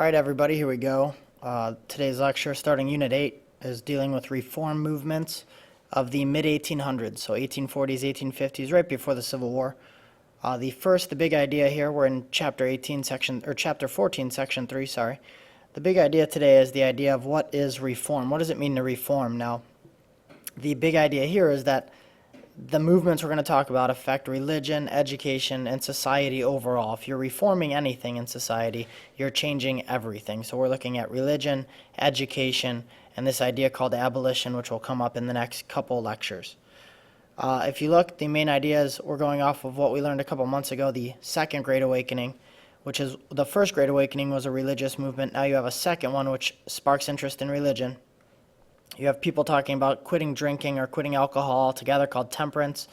All right, everybody, here we go. Today's lecture, starting Unit 8, is dealing with reform movements of the mid-1800s, so 1840s, 1850s, right before the Civil War. The big idea here, we're in Chapter 14, Section 3, sorry. The big idea today is the idea of what is reform. What does it mean to reform? Now, the big idea here is that the movements we're going to talk about affect religion, education, and society overall. If you're reforming anything in society, you're changing everything. So we're looking at religion, education, and this idea called abolition, which will come up in the next couple lectures. If you look, the main ideas, we're going off of what we learned a couple months ago, the Second Great Awakening, which is the First Great Awakening was a religious movement. Now you have a second one, which sparks interest in religion. You have people talking about quitting drinking or quitting alcohol altogether, called temperance.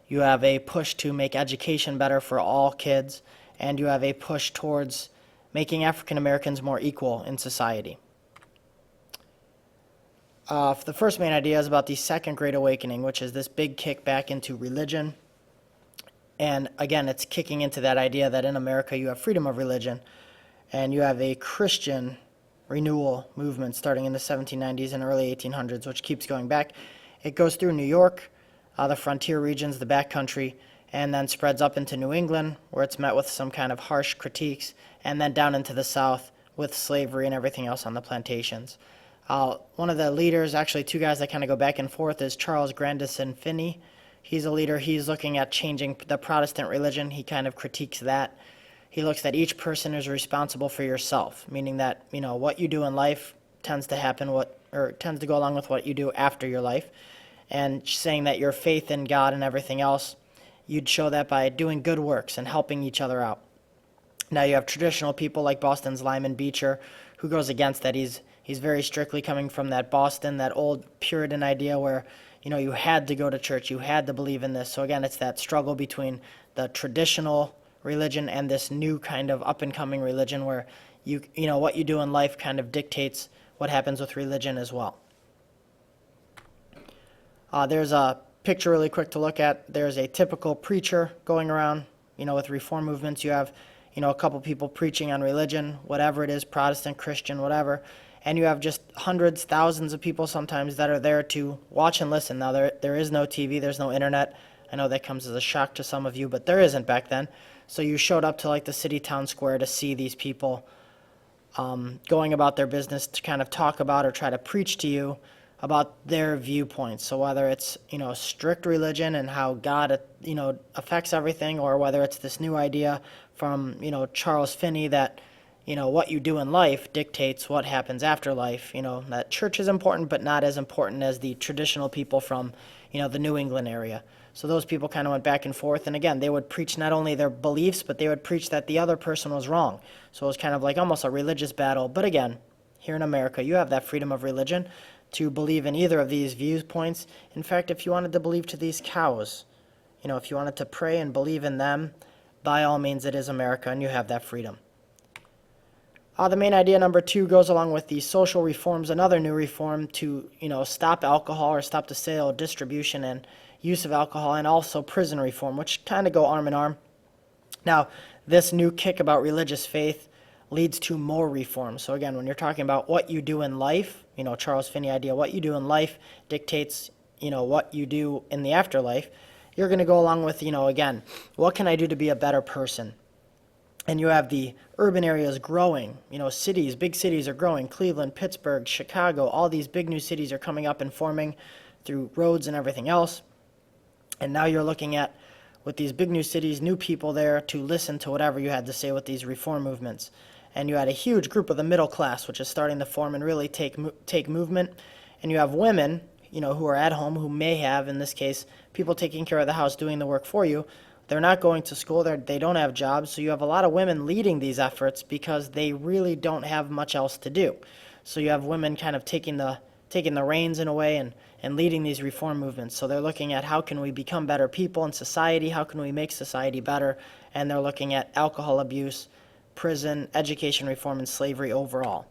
You have a push to make education better for all kids, and you have a push towards making African Americans more equal in society. The first main idea is about the Second Great Awakening, which is this big kick back into religion. And again, it's kicking into that idea that in America you have freedom of religion, and you have a Christian renewal movement starting in the 1790s and early 1800s, which keeps going back. It goes through New York, the frontier regions, the backcountry, and then spreads up into New England, where it's met with some kind of harsh critiques, and then down into the South with slavery and everything else on the plantations. One of the leaders, actually two guys that kind of go back and forth, is Charles Grandison Finney. He's a leader. He's looking at changing the Protestant religion. He kind of critiques that. He looks that each person is responsible for yourself, meaning that, what you do in life tends to tends to go along with what you do after your life, and saying that your faith in God and everything else, you'd show that by doing good works and helping each other out. Now you have traditional people like Boston's Lyman Beecher, who goes against that. He's very strictly coming from that Boston, that old Puritan idea where, you had to go to church, you had to believe in this. So again, it's that struggle between the traditional religion and this new kind of up-and-coming religion where what you do in life kind of dictates what happens with religion as well. There's a picture really quick to look at. There's a typical preacher going around, with reform movements. You have, a couple people preaching on religion, whatever it is, Protestant, Christian, whatever, and you have just hundreds, thousands of people sometimes that are there to watch and listen. Now, there is no TV, there's no internet. I know that comes as a shock to some of you, but there isn't back then. So you showed up to like the city town square to see these people going about their business to kind of talk about or try to preach to you about their viewpoints. So whether it's, strict religion and how God, affects everything, or whether it's this new idea from, Charles Finney that, what you do in life dictates what happens after life, that church is important, but not as important as the traditional people from, the New England area. So those people kind of went back and forth, and again, they would preach not only their beliefs, but they would preach that the other person was wrong. So it was kind of like almost a religious battle. But again, here in America, you have that freedom of religion to believe in either of these viewpoints. In fact, if you wanted to believe to these cows, if you wanted to pray and believe in them, by all means, it is America, and you have that freedom. The main idea number 2 goes along with the social reforms, another new reform to, stop alcohol or stop the sale, distribution, and use of alcohol, and also prison reform, which kind of go arm in arm. Now, this new kick about religious faith leads to more reform. So again, when you're talking about what you do in life, Charles Finney idea, what you do in life dictates, what you do in the afterlife. You're going to go along with, again, what can I do to be a better person? And you have the urban areas growing, cities, big cities are growing, Cleveland, Pittsburgh, Chicago, all these big new cities are coming up and forming through roads and everything else. And now you're looking at, with these big new cities, new people there to listen to whatever you had to say with these reform movements. And you had a huge group of the middle class, which is starting to form and really take movement. And you have women, who are at home, who may have, in this case, people taking care of the house, doing the work for you. They're not going to school, they don't have jobs, so you have a lot of women leading these efforts because they really don't have much else to do. So you have women kind of taking the reins in a way and leading these reform movements. So they're looking at how can we become better people in society, how can we make society better, and they're looking at alcohol abuse, prison, education reform, and slavery overall.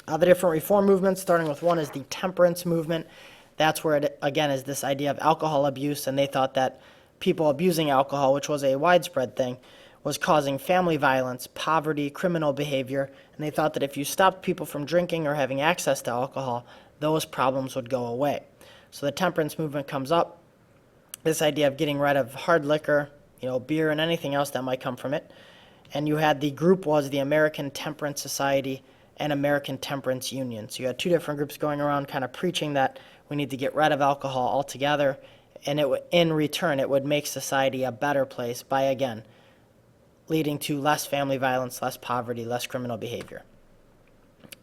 The different reform movements, starting with one is the temperance movement. That's where it, again, is this idea of alcohol abuse, and they thought that people abusing alcohol, which was a widespread thing, was causing family violence, poverty, criminal behavior, and they thought that if you stopped people from drinking or having access to alcohol, those problems would go away. So the temperance movement comes up, this idea of getting rid of hard liquor, beer and anything else that might come from it. And you had the group was the American Temperance Society and American Temperance Union. So you had two different groups going around kind of preaching that we need to get rid of alcohol altogether, and in return it would make society a better place by, again, leading to less family violence, less poverty, less criminal behavior.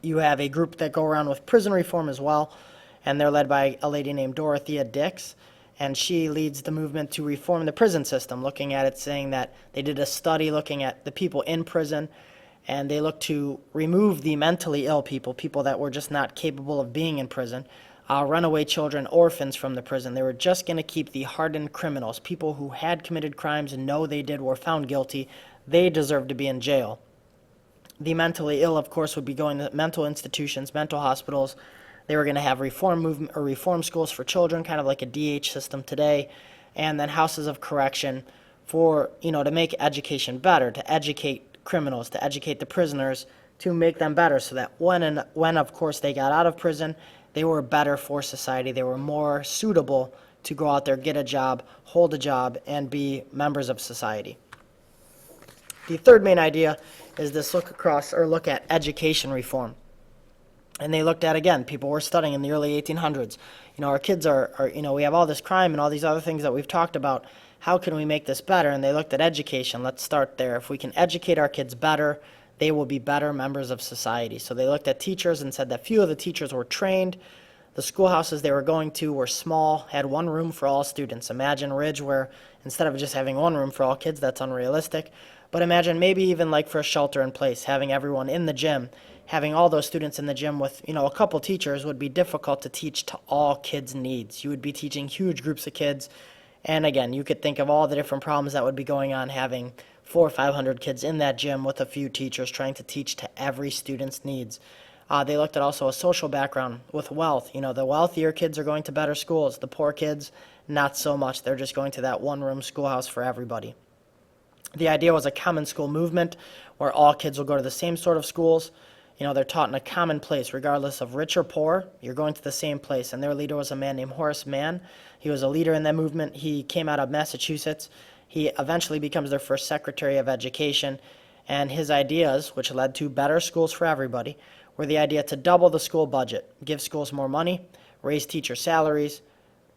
You have a group that go around with prison reform as well, and they're led by a lady named Dorothea Dix, and she leads the movement to reform the prison system, looking at it, saying that they did a study looking at the people in prison, and they looked to remove the mentally ill people that were just not capable of being in prison, runaway children, orphans from the prison. They were just going to keep the hardened criminals, people who had committed crimes and know they did, were found guilty. They deserve to be in jail. The mentally ill, of course, would be going to mental institutions, mental hospitals. They were going to have reform movement or reform schools for children, kind of like a DH system today, and then houses of correction for, to make education better, to educate criminals, to educate the prisoners, to make them better so that when of course they got out of prison, they were better for society. They were more suitable to go out there, get a job, hold a job, and be members of society. The third main idea is this look at education reform. And they looked at, again, people were studying in the early 1800s. Our kids are we have all this crime and all these other things that we've talked about. How can we make this better? And they looked at education. Let's start there. If we can educate our kids better, they will be better members of society. So they looked at teachers and said that few of the teachers were trained. The schoolhouses they were going to were small, had one room for all students. Imagine Ridge, where instead of just having one room for all kids, that's unrealistic. But imagine maybe even like for a shelter in place, having everyone in the gym, having all those students in the gym with, a couple teachers would be difficult to teach to all kids' needs. You would be teaching huge groups of kids. And again, you could think of all the different problems that would be going on having 400 or 500 kids in that gym with a few teachers trying to teach to every student's needs. They looked at also a social background with wealth. The wealthier kids are going to better schools. The poor kids, not so much. They're just going to that one-room schoolhouse for everybody. The idea was a common school movement where all kids will go to the same sort of schools. They're taught in a common place, regardless of rich or poor. You're going to the same place. And their leader was a man named Horace Mann. He was a leader in that movement. He came out of Massachusetts. He eventually becomes their first Secretary of Education. And his ideas, which led to better schools for everybody, were the idea to double the school budget, give schools more money, raise teacher salaries,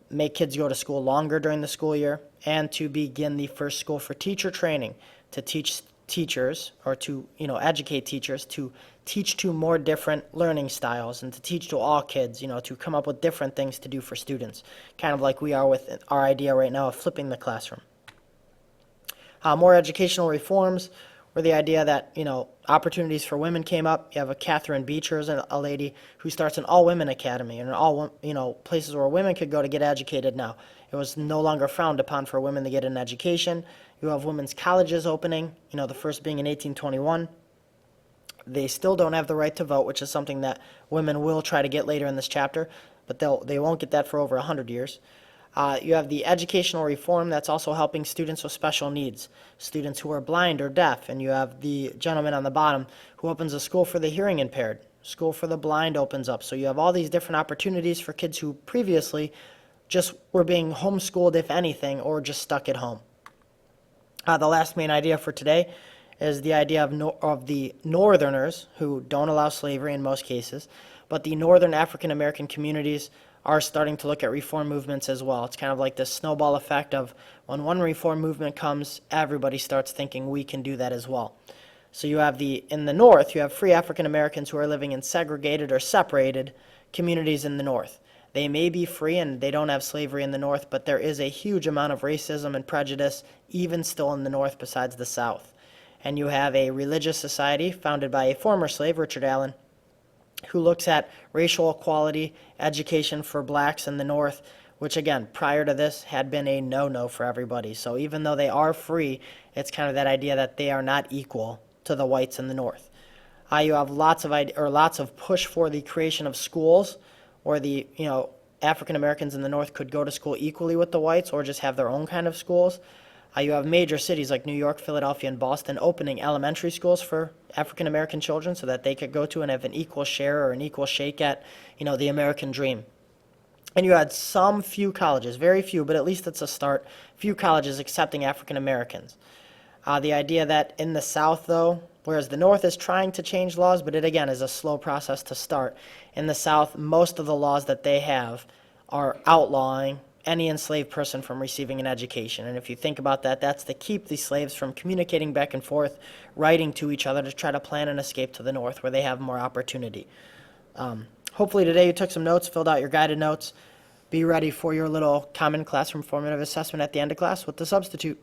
make kids go to school longer during the school year, and to begin the first school for teacher training, to teach teachers or to educate teachers to teach to more different learning styles and to teach to all kids, to come up with different things to do for students, kind of like we are with our idea right now of flipping the classroom. More educational reforms were the idea that opportunities for women came up. You have a Catherine Beecher, a lady who starts an all-women academy, and all places where women could go to get educated now. It was no longer frowned upon for women to get an education. You have women's colleges opening, the first being in 1821. They still don't have the right to vote, which is something that women will try to get later in this chapter, but they won't get that for over 100 years. You have the educational reform that's also helping students with special needs, students who are blind or deaf, and you have the gentleman on the bottom who opens a school for the hearing impaired. School for the blind opens up. So you have all these different opportunities for kids who previously just were being homeschooled, if anything, or just stuck at home. The last main idea for today is the idea of the Northerners, who don't allow slavery in most cases, but the Northern African American communities are starting to look at reform movements as well. It's kind of like this snowball effect of when one reform movement comes, everybody starts thinking we can do that as well. So you have in the North, you have free African Americans who are living in segregated or separated communities in the North. They may be free and they don't have slavery in the North, but there is a huge amount of racism and prejudice even still in the North besides the South. And you have a religious society founded by a former slave, Richard Allen, who looks at racial equality, education for blacks in the North, which again, prior to this, had been a no-no for everybody. So even though they are free, it's kind of that idea that they are not equal to the whites in the North. You have lots of push for the creation of schools where the African Americans in the North could go to school equally with the whites or just have their own kind of schools. You have major cities like New York, Philadelphia, and Boston opening elementary schools for African American children so that they could go to and have an equal share or an equal shake at, the American dream. And you had some few colleges, very few, but at least it's a start, few colleges accepting African Americans. The idea that in the South, though, whereas the North is trying to change laws, but it again is a slow process to start. In the South, most of the laws that they have are outlawing any enslaved person from receiving an education. And if you think about that, that's to keep the slaves from communicating back and forth, writing to each other to try to plan an escape to the North where they have more opportunity. Hopefully today you took some notes, filled out your guided notes. Be ready for your little common classroom formative assessment at the end of class with the substitute.